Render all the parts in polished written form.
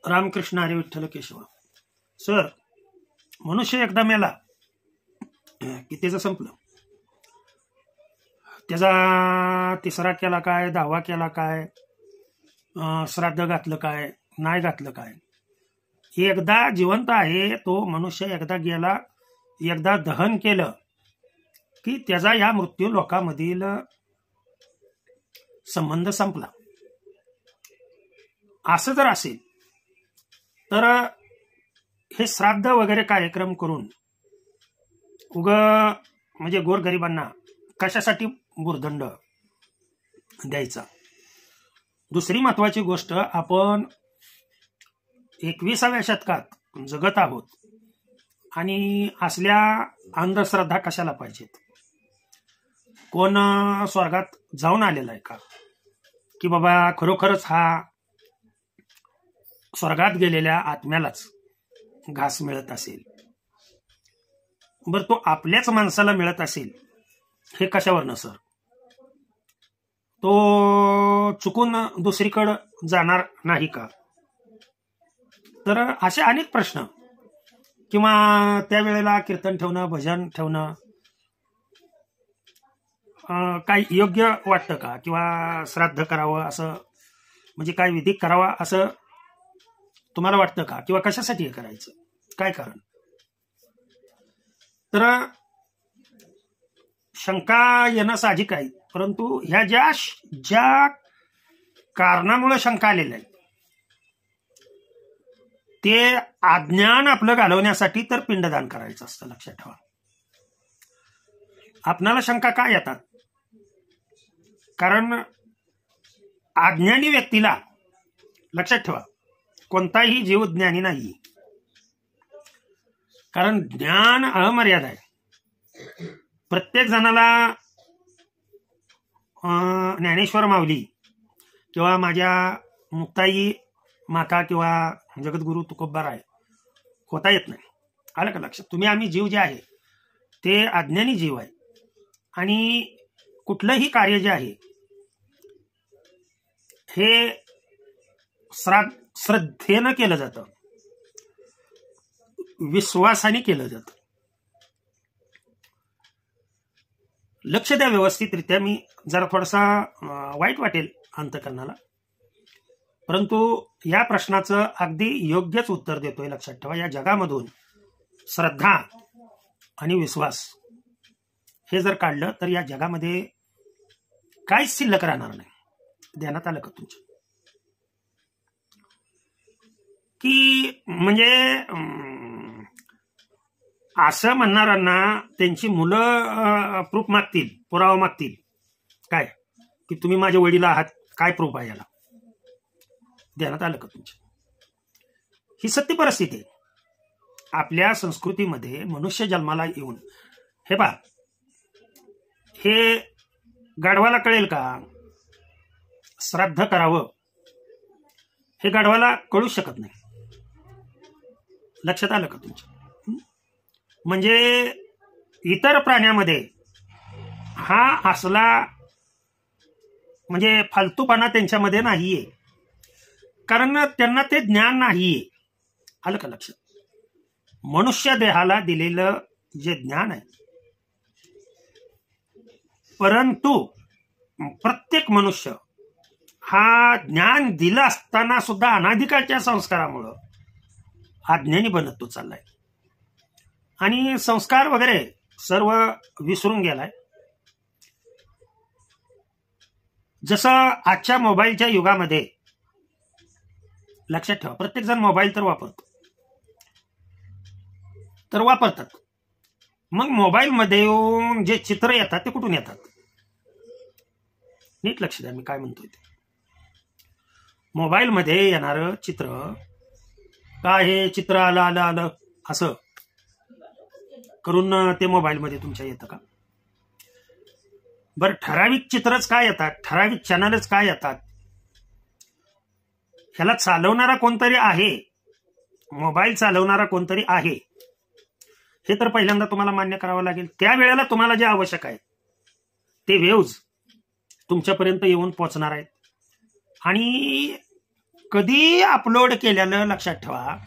Ramakrishna Hari Vitthal Keshav. Sir, मनुष्य एकदा मेला की त्याचं संपलं. त्याचा तिसरा केला काय, 10वा केला काय, श्राद्ध घातलं काय, नाही घातलं काय, एकदा जिवंत आहे तो मनुष्य. एकदा गेला, एकदा दहन केलं की त्याचा या मृत्यू लोकांमधील संबंध संपला. असं जर असेल तर हे श्राद्ध वगैरे कार्यक्रम करून म्हणजे गोरगरिबांना कशासाठी भुर्दंड द्यायचा. दुसरी महत्वाची गोष्ट, आपण 21व्या शतकात जगत आहोत आणि असल्या अंधश्रद्धा कशाला पाहिजेत. कोण स्वर्गात जाऊन आलेला आहे का, की बाबा खरोखरच हा स्वर्गात गेलेल्या आत्म्यालाच घास मिळत असेल, बरं तो आपल्याच माणसाला मिळत असेल, हे कशावरनं सर? तो चुकून दुसरीकडे जाणार नाही का? तर असे अनेक प्रश्न, किंवा त्यावेळेला कीर्तन ठेवणं, भजन ठेवणं काही योग्य वाटतं का, किंवा श्राद्ध करावं असं, म्हणजे काय विधी करावा असं तुम्हाला वाटतं का, किंवा कशासाठी हे करायचं, काय कारण? तर शंका येणं साहजिक आहे, परंतु ह्या ज्या कारणामुळे शंका आलेल्या आहेत ते अज्ञान आपलं घालवण्यासाठी तर पिंडदान करायचं असतं. लक्षात ठेवा. आपणाला शंका काय येतात? कारण अज्ञानी व्यक्तीला, लक्षात ठेवा, कोणताही जीव ज्ञानी नाही, कारण ज्ञान अमर्याद आहे. प्रत्येक जणाला ज्ञानेश्वर माऊली किंवा माझ्या मुक्ताई माता किंवा जगद्गुरु तुकोबाराय होता येत नाही. आलं का लक्षात? तुम्ही आम्ही जीव जे आहे ते अज्ञानी जीव आहे, आणि कुठलंही कार्य जे आहे हे श्रद्धेनं केलं जातं, विश्वासाने केलं जातं. लक्ष द्या व्यवस्थितरित्या. मी जरा थोडासा वाईट वाटेल अंतकरणाला, परंतु या प्रश्नाचं अगदी योग्यच उत्तर देतोय. लक्षात ठेवा, या जगामधून श्रद्धा आणि विश्वास हे जर काढलं तर या जगामध्ये काहीच शिल्लक राहणार नाही. ध्यानात आलं का तुमच्या? की म्हणजे असं म्हणणाऱ्यांना त्यांची मुलं प्रूफ मागतील, पुरावा मागतील, काय की तुम्ही माझे वडील आहात, काय प्रूफ आहे याला? ध्यानात आलं का तुमच्या? ही सत्य परिस्थिती आहे. आपल्या संस्कृतीमध्ये मनुष्य जन्माला येऊन, हे पहा, हे गाढवाला कळेल का श्राद्ध करावं? हे गाढवाला कळू शकत नाही. लक्षात आलं का तुमच्या? म्हणजे इतर प्राण्यामध्ये हा असला म्हणजे फालतूपणा त्यांच्यामध्ये नाहीये, कारण त्यांना ते ज्ञान नाहीये. आलं का लक्षात? मनुष्य देहाला दिलेलं जे ज्ञान आहे, परंतु प्रत्येक मनुष्य हा ज्ञान दिलं असताना सुद्धा अनाधिकाच्या संस्कारामुळं अज्ञानी बनत तो चाललाय, आणि संस्कार वगैरे सर्व विसरून गेलाय. जसं आजच्या मोबाईलच्या युगामध्ये, लक्षात ठेवा, प्रत्येक जण मोबाईल तर वापरतात. मग मोबाईलमध्ये येऊन जे चित्र येतात ते कुठून येतात? नीट लक्ष द्या मी काय म्हणतोय ते. मोबाईलमध्ये येणारं चित्र काय, हे चित्र आलं असं करून ते मोबाईलमध्ये तुमच्या येतं का? बरं, ठराविक चित्रच काय येतात, ठराविक चॅनलच काय येतात? ह्याला चालवणारा कोणतरी आहे, मोबाईल चालवणारा कोणतरी आहे, हे तर पहिल्यांदा तुम्हाला मान्य करावं लागेल. त्यावेळेला तुम्हाला जे आवश्यक आहे ते वेव्ज तुमच्यापर्यंत येऊन पोहोचणार आहेत, आणि कधी अपलोड केल्यानं लक्षात ठेवा,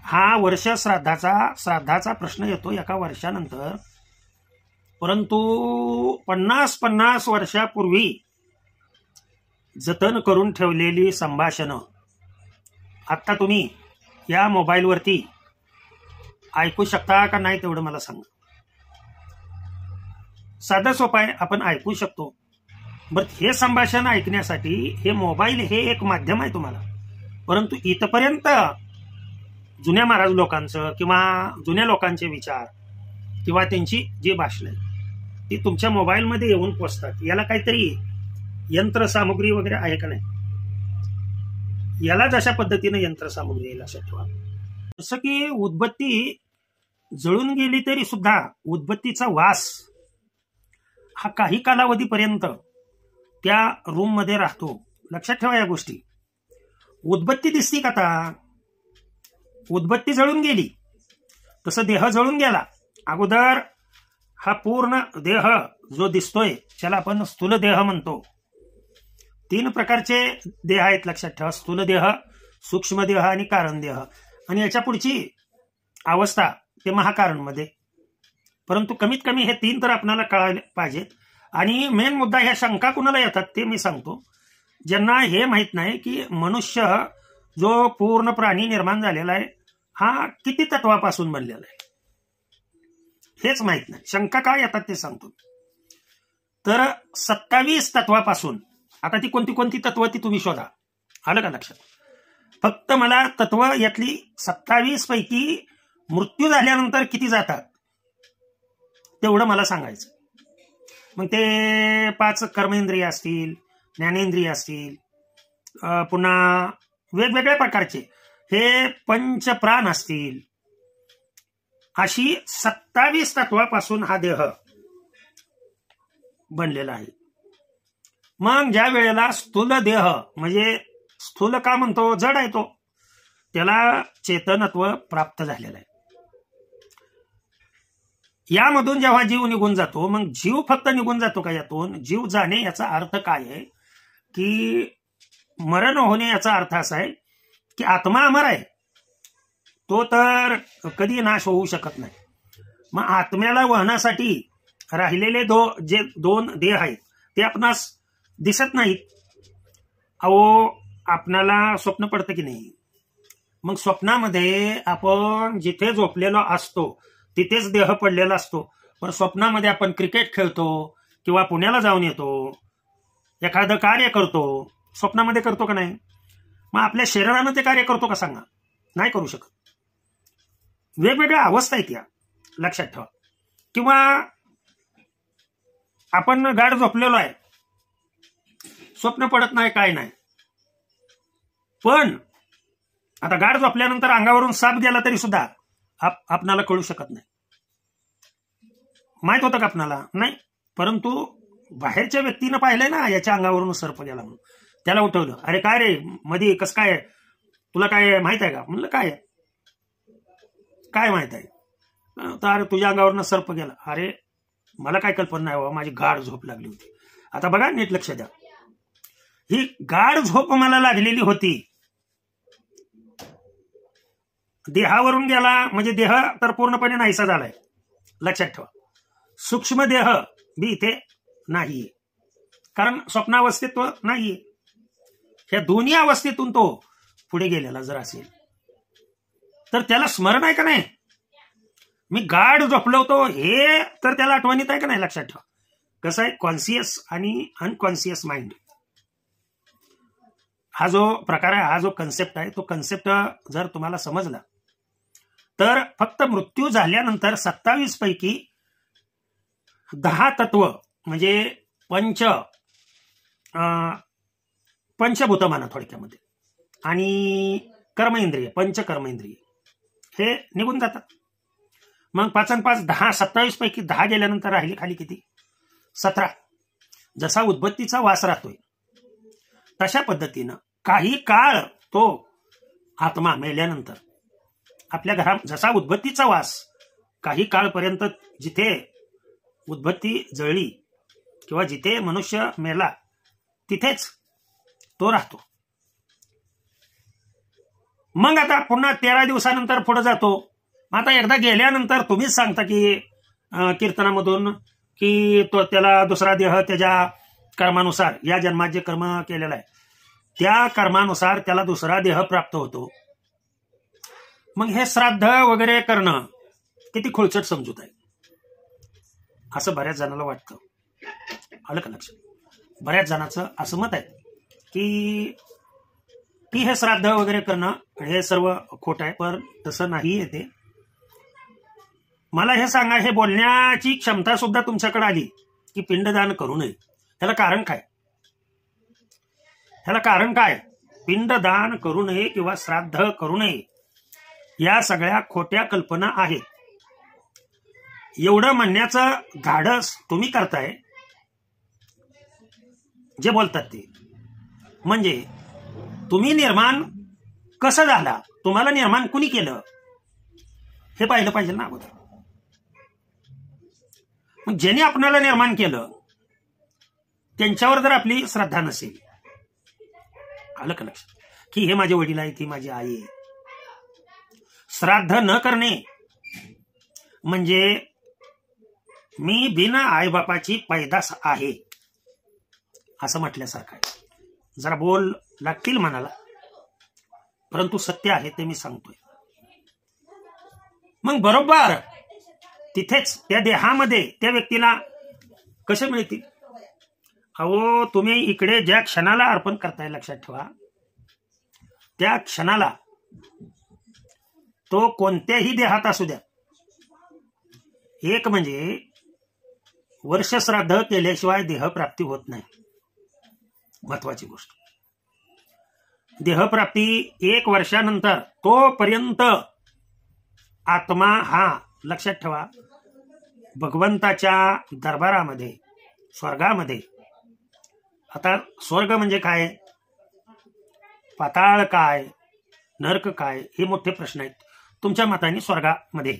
हा वर्ष श्राद्धाचा प्रश्न येतो एका वर्षानंतर. परंतु 50 वर्षापूर्वी जतन करून ठेवलेली संभाषणं आत्ता तुम्ही या मोबाईलवरती ऐकू शकता का नाही तेवढं मला सांगा. साधा सोपा आहे, आपण ऐकू शकतो. बरं, हे संभाषण ऐकण्यासाठी हे मोबाईल हे एक माध्यम आहे तुम्हाला. परंतु इथपर्यंत जुन्या महाराज लोकांचं किंवा जुन्या लोकांचे विचार किंवा त्यांची जी भाषणं आहे ती तुमच्या मोबाईलमध्ये येऊन पोचतात. याला काहीतरी यंत्रसामुग्री वगैरे आहे का नाही? याला जशा पद्धतीने यंत्रसामुग्री येईल लक्षात ठेवा. जसं की उदबत्ती जळून गेली तरी सुद्धा उदबत्तीचा वास हा काही कालावधीपर्यंत त्या रूम मध्ये राहतो. लक्षात ठेवा या गोष्टी. उदबत्ती दिसती का? आता उदबत्ती जळून गेली तसं देह जळून गेला. अगोदर हा पूर्ण देह जो दिसतोय त्याला आपण स्थूल देह म्हणतो. 3 प्रकारचे देह आहेत लक्षात ठेवा. स्थूल देह, सूक्ष्म देह आणि कारण देह. आणि याच्या पुढची अवस्था ते महाकारण मध्ये. परंतु कमीत कमी हे 3 तर आपल्याला कळायला पाहिजेत. आणि मेन मुद्दा ह्या शंका कुणाला येतात ते मी सांगतो. ज्यांना हे माहित नाही की मनुष्य जो पूर्ण प्राणी निर्माण झालेला आहे हा किती तत्वापासून बनलेला आहे हेच माहित नाही. शंका काय येतात ते सांगतो. तर 27 तत्वापासून, आता ती कोणती कोणती तत्व ती तुम्ही शोधा. आलं का लक्षात? फक्त मला तत्व यातली 27 पैकी मृत्यू झाल्यानंतर किती जातात तेवढं मला सांगायचं. मग ते 5 कर्मेंद्रिय असतील, ज्ञानेंद्रिय असतील, पुन्हा वेगवेगळ्या प्रकारचे हे पंचप्राण असतील, अशी 27 तत्वापासून हा देह बनलेला आहे. मग ज्या वेळेला स्थूल देह, म्हणजे स्थूल का म्हणतो, जड आहे तो, त्याला चेतनत्व प्राप्त झालेलं आहे. यामधून जेव्हा जीव निघून जातो, मग जीव फक्त निघून जातो का यातून? जीव जाणे याचा अर्थ काय आहे की मरण होणे याचा अर्थ असा आहे की आत्मा अमर आहे, तो तर कधी नाश होऊ शकत नाही. मग आत्म्याला वहनासाठी राहिलेले जे 2 देह आहेत ते आपणास दिसत नाहीत. अहो, आपणाला स्वप्न पडतं की नाही? मग स्वप्नामध्ये आपण जिथे झोपलेलो असतो तिथेच देह पडलेला असतो. पण स्वप्नामध्ये आपण क्रिकेट खेळतो किंवा पुण्याला जाऊन येतो, एखादं कार्य करतो, स्वप्नामध्ये करतो का नाही? मग आपल्या शरीरानं ते कार्य करतो का सांगा? नाही करू शकत. वेगवेगळ्या अवस्था आहेत या, लक्षात ठेवा. किंवा आपण गाढ झोपलेलो आहे, स्वप्न पडत नाही, काय नाही. पण आता गाढ झोपल्यानंतर अंगावरून साप गेला तरी सुद्धा आपणाला कळू शकत नाही. माहित होतं का आपणाला? नाही. परंतु बाहेरच्या व्यक्तीनं पाहिलंय ना याच्या अंगावरून सर्प गेला म्हणून, त्याला उठवलं. अरे काय रे मध्ये कसं काय, तुला काय माहित आहे का? म्हणलं काय काय माहित आहे? तर अरे तुझ्या अंगावरून सर्प गेला. अरे मला काय कल्पना नाही बाबा, माझी गाढ झोप लागली होती. आता बघा, नीट लक्ष द्या. ही गाढ झोप मला लागलेली होती, देहावरून गेला म्हणजे देह तर पूर्णपणे नाहीसा झालाय. लक्षात ठेवा. सूक्ष्म देह बी इथे नाहीये, कारण स्वप्नावस्थेत तो नाहीये. ह्या दोन्ही अवस्थेतून तो पुढे गेलेला जर असेल तर त्याला स्मरण आहे का नाही? मी गाढ झोपलो होतो हे तर त्याला आठवणीत आहे का नाही? लक्षात ठेवा. कसं आहे, कॉन्शियस आणि अनकॉन्शियस माइंड हा जो प्रकार आहे, हा जो कन्सेप्ट आहे, तो कन्सेप्ट जर तुम्हाला समजला तर फक्त मृत्यू झाल्यानंतर 27 पैकी 10 तत्व म्हणजे पंचभूत माना थोडक्यामध्ये, आणि कर्मेंद्रिय, पंचकर्मेंद्रिय हे निघून जातात. मग 5 आणि 5 10, 27 पैकी 10 गेल्यानंतर राहिले खाली किती? 17. जसा उदबत्तीचा वास राहतोय तशा पद्धतीनं काही काळ तो आत्मा मेल्यानंतर आपल्या घरात जसा उदबत्तीचा वास काही काळपर्यंत जिथे उदबत्ती जळली किंवा जिथे मनुष्य मेला तिथेच तो राहतो. मग आता पुन्हा 13 दिवसानंतर पुढे जातो. आता एकदा गेल्यानंतर तुम्हीच सांगता की कीर्तनामधून की तो त्याला दुसरा देह त्याच्या कर्मानुसार या जन्मात जे कर्म केलेलं आहे त्या कर्मानुसार त्याला दुसरा देह प्राप्त होतो. मग हे श्राद्ध वगैरे करणं किती खुळचट समजूत आहे असं बऱ्याच जणांना वाटतं. आलं का लक्षात? बऱ्याच जणांचं असं मत आहे की हे श्राद्ध वगैरे करणं हे सर्व खोट आहे. पण तसं नाही येते. मला हे सांगा, हे बोलण्याची क्षमता सुद्धा तुमच्याकडे आली की पिंडदान करू नये, ह्याला कारण काय? ह्याला कारण काय? पिंडदान करू नये किंवा श्राद्ध करू नये या सगळ्या खोट्या कल्पना आहेत. एवढं म्हणण्याचं धाडस तुम्ही करताय जे बोलतात ते. म्हणजे तुम्ही निर्माण कसं झाला, तुम्हाला निर्माण कुणी केलं हे पाहिलं पाहिजे ना अगोदर. मग ज्याने आपणाला निर्माण केलं त्यांच्यावर जर आपली श्रद्धा नसेल, आलं का लक्षात, की हे माझे वडील आहेत, ही माझी आई आहे. श्राद्ध न करणे म्हणजे मी बिन आईबापाची पैदास आहे असं म्हटल्यासारखं आहे. जरा बोल लागतील मनाला, परंतु सत्य आहे ते मी सांगतोय. मग बरोबर तिथेच त्या देहामध्ये त्या व्यक्तीला कसे मिळतील? अहो, तुम्ही इकडे ज्या क्षणाला अर्पण करताय, लक्षात ठेवा, त्या क्षणाला तो कोणत्याही देहात असू द्या, एक म्हणजे वर्षश्राद्ध केल्याशिवाय देहप्राप्ती होत नाही. महत्वाची गोष्ट. देहप्राप्ती 1 वर्षानंतर तोपर्यंत आत्मा हा, लक्षात ठेवा, भगवंताच्या दरबारामध्ये, स्वर्गामध्ये. आता स्वर्ग म्हणजे काय, पाताळ काय, नरक काय, हे मोठे प्रश्न आहेत. तुमच्या मताने स्वर्गामध्ये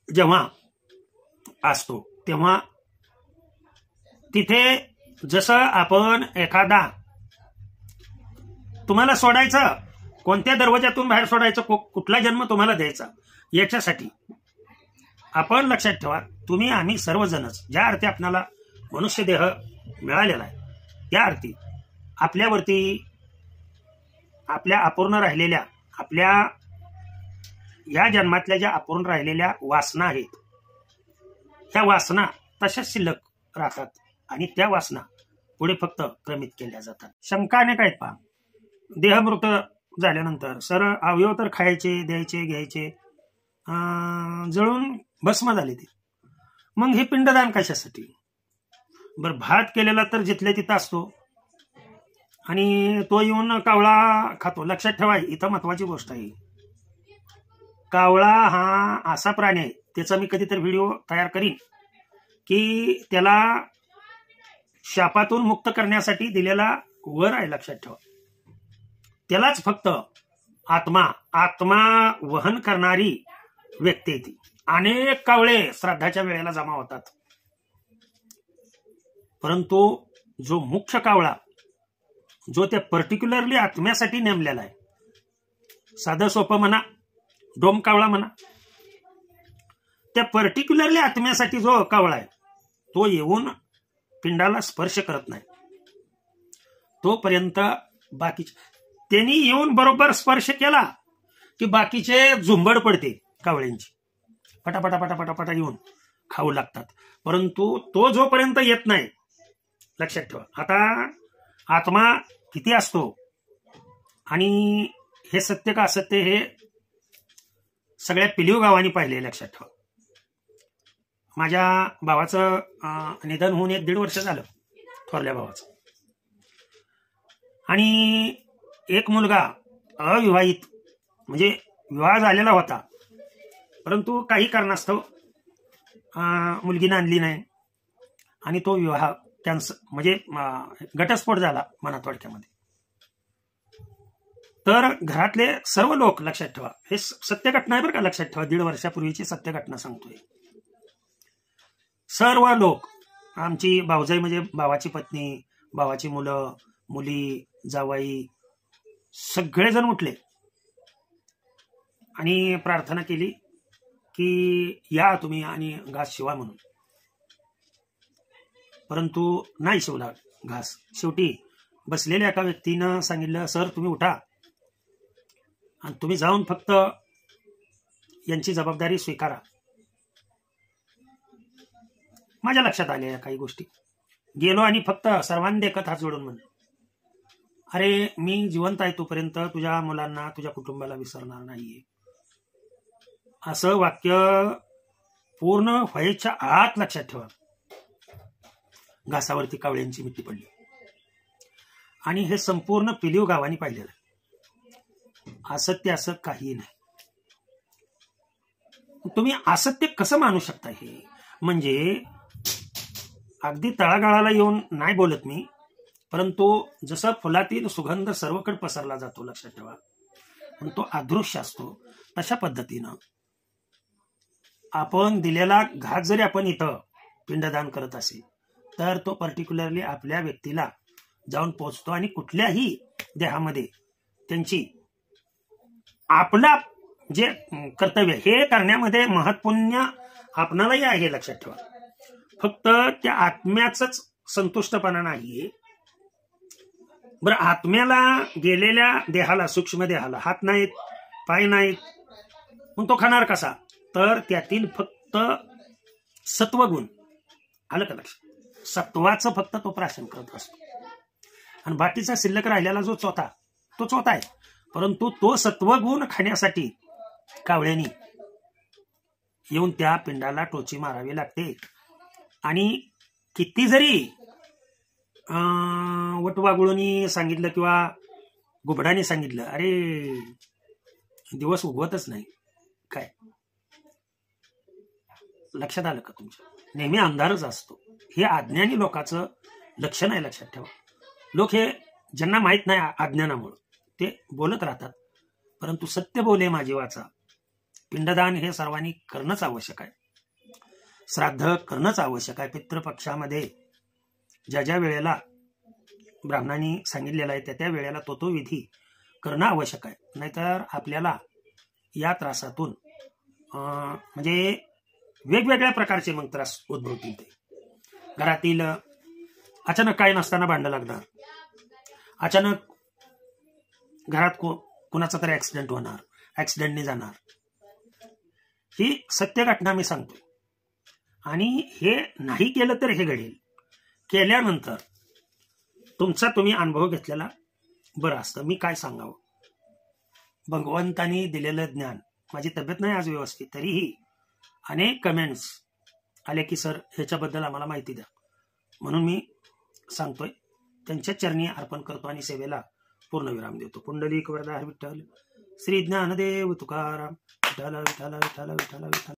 जेव्हा असतो तेव्हा तिथे जसं आपण एखादा, तुम्हाला सोडायचं, कोणत्या दरवाजातून बाहेर सोडायचं, कुठला जन्म तुम्हाला द्यायचा, याच्यासाठी आपण, लक्षात ठेवा, तुम्ही आम्ही सर्वजणच ज्या अर्थी आपल्याला मनुष्य देह मिळालेला आहे त्या अर्थी आपल्यावरती आपल्या अपूर्ण राहिलेल्या, आपल्या या जन्मातल्या ज्या अपूर्ण राहिलेल्या वासना आहेत, ह्या वासना तशाच शिल्लक राहतात आणि त्या वासना पुढे फक्त क्रमित केल्या जातात. शंकाने काय पहा, देहमृत झाल्यानंतर अवयव तर खायचे, द्यायचे, घ्यायचे, जळून भस्म झाले ते. मग हे पिंडदान कशासाठी? बरं, भात केलेला तर जिथल्या तिथं असतो आणि तो येऊन कावळा खातो. लक्षात ठेवा, इथं महत्वाची गोष्ट आहे. कावळा हा असा प्राणी आहे, त्याचा मी कधीतरी व्हिडिओ तयार करीन, की त्याला शापातून मुक्त करण्यासाठी दिलेला वर आहे. लक्षात ठेवा, त्यालाच फक्त आत्मा वहन करणारी व्यक्ती आहे ती. अनेक कावळे श्राद्धाच्या वेळेला जमा होतात, परंतु जो मुख्य कावळा, जो त्या पर्टिक्युलरली आत्म्यासाठी नेमलेला आहे, साधं सोपं म्हणा, डोम कावळा म्हणा, त्या पर्टिक्युलरली आत्म्यासाठी जो कावळा आहे तो येऊन पिंडाला स्पर्श करत नाही तोपर्यंत बाकीचे, त्यांनी येऊन बरोबर स्पर्श केला की बाकीचे झुंबड पडते कावळ्यांची, पटापटा पटापटा येऊन खाऊ लागतात. परंतु तो जोपर्यंत येत नाही, लक्षात ठेवा, आता आत्मा किती असतो आणि हे सत्य का असत्य हे सगळ्या पिलीव गावांनी पाहिले. लक्षात ठेवा, माझ्या भावाचं निधन होऊन 1-1.5 वर्ष झालं, थोरल्या भावाचं. आणि एक मुलगा अविवाहित, म्हणजे विवाह झालेला होता, परंतु काही कारणास्तव मुलगीनं आणली नाही आणि तो विवाह कॅन्सल, म्हणजे घटस्फोट झाला म्हणा थोडक्यामध्ये. तर घरातले सर्व लोक, लक्षात ठेवा, हे सत्य घटना आहे बरं का, लक्षात ठेवा, 1.5 वर्षापूर्वीची सत्य घटना सांगतोय. सर्व लोक, आमची भाऊजाई म्हणजे भावाची पत्नी, भावाची मुलं, मुली, जावाई, सगळेजण उठले आणि प्रार्थना केली की या तुम्ही आणि घास शिवा म्हणून, परंतु नाही शिवला घास. शेवटी बसलेल्या एका व्यक्तीनं सांगितलं, सर तुम्ही उठा आणि तुम्ही जाऊन फक्त यांची जबाबदारी स्वीकारा. माझ्या लक्षात आल्या काही गोष्टी. गेलो आणि फक्त सर्वांनी देखत हात जोडून म्हणलं, अरे मी जिवंत आहे तोपर्यंत तुझ्या मुलांना तुझ्या कुटुंबाला विसरणार नाहीये. असं वाक्य पूर्ण व्हायच्या आत लक्षात ठेवा. घासावरती कावळ्यांची मिठी पडली आणि हे संपूर्ण पिलीव गावाने पाहिलेलं. असत्य असं काही नाही. तुम्ही असत्य कसं मानू शकता? हे म्हणजे अगदी तळागाळाला येऊन नाही बोलत मी, परंतु जसं फुलातील सुगंध सर्वकडे पसरला जातो, लक्षात ठेवा, आणि तो अदृश्य असतो, तशा पद्धतीनं आपण दिलेला घास जरी आपण इथं पिंडदान करत असेल तर तो पर्टिक्युलरली आपल्या व्यक्तीला जाऊन पोहोचतो आणि कुठल्याही देहामध्ये त्यांची आपला जे कर्तव्य हे करण्यामध्ये महत्पुण्य आपणालाही आहे, लक्षात ठेवा. फक्त त्या आत्म्याच संतुष्टपणा नाही. बरं, आत्म्याला गेलेल्या देहाला, सूक्ष्म देहाला हात नाहीत, पाय नाहीत, मग तो खाणार कसा? तर त्यातील फक्त सत्वगुण, आलं का लक्षात? सत्वाचं फक्त तो प्राशन करत असतो आणि बाकीचा शिल्लक राहिलेला जो चौथा, तो चौथा आहे. परंतु तो सत्वगुण खाण्यासाठी कावळ्यांनी येऊन त्या पिंडाला टोची मारावी लागते. आणि किती जरी वटवागुळूनी सांगितलं किंवा गुबडाने सांगितलं, अरे दिवस उगवतच नाही, काय लक्षात आलं का तुमच्या? नेहमी अंधारच असतो. हे अज्ञानी लोकांचं लक्षण आहे, लक्षात ठेवा. लोक हे ज्यांना माहित नाही अज्ञानामुळे ते बोलत राहतात, परंतु सत्य बोले माझी वाचा. पिंडदान हे सर्वांनी करणंच आवश्यक आहे. श्राद्ध करणंच आवश्यक आहे. पितृपक्षामध्ये ज्या ज्या वेळेला ब्राह्मणांनी सांगितलेला आहे त्या वेळेला तो विधी करणं आवश्यक आहे. नाहीतर आपल्याला या त्रासातून म्हणजे वेगवेगळ्या प्रकारचे मग त्रास उद्भवतील. ते घरातील अचानक काय नसताना भांडण लागणार, अचानक घरात कुणाचा तरी ऍक्सिडेंट होणार, ऍक्सिडेंटने जाणार. ही सत्य घटना मी सांगतो. आणि हे नाही केलं तर हे घडेल. केल्यानंतर तुमचा तुम्ही अनुभव घेतलेला बरं असतं. मी काय सांगावं, भगवंतानी दिलेलं ज्ञान. माझी तब्येत नाही आज व्यवस्थित, तरीही अनेक कमेंट्स आले की सर ह्याच्याबद्दल आम्हाला माहिती द्या, म्हणून मी सांगतोय. त्यांच्या चरणी अर्पण करतो आणि सेवेला पूर्णविराम देतो. पुंडलिक वरदा विठ्ठल, श्री ज्ञानदेव तुकाराम, विठ्ठल विठ्ठल विठ्ठल विठ्ठल विठ्ठल.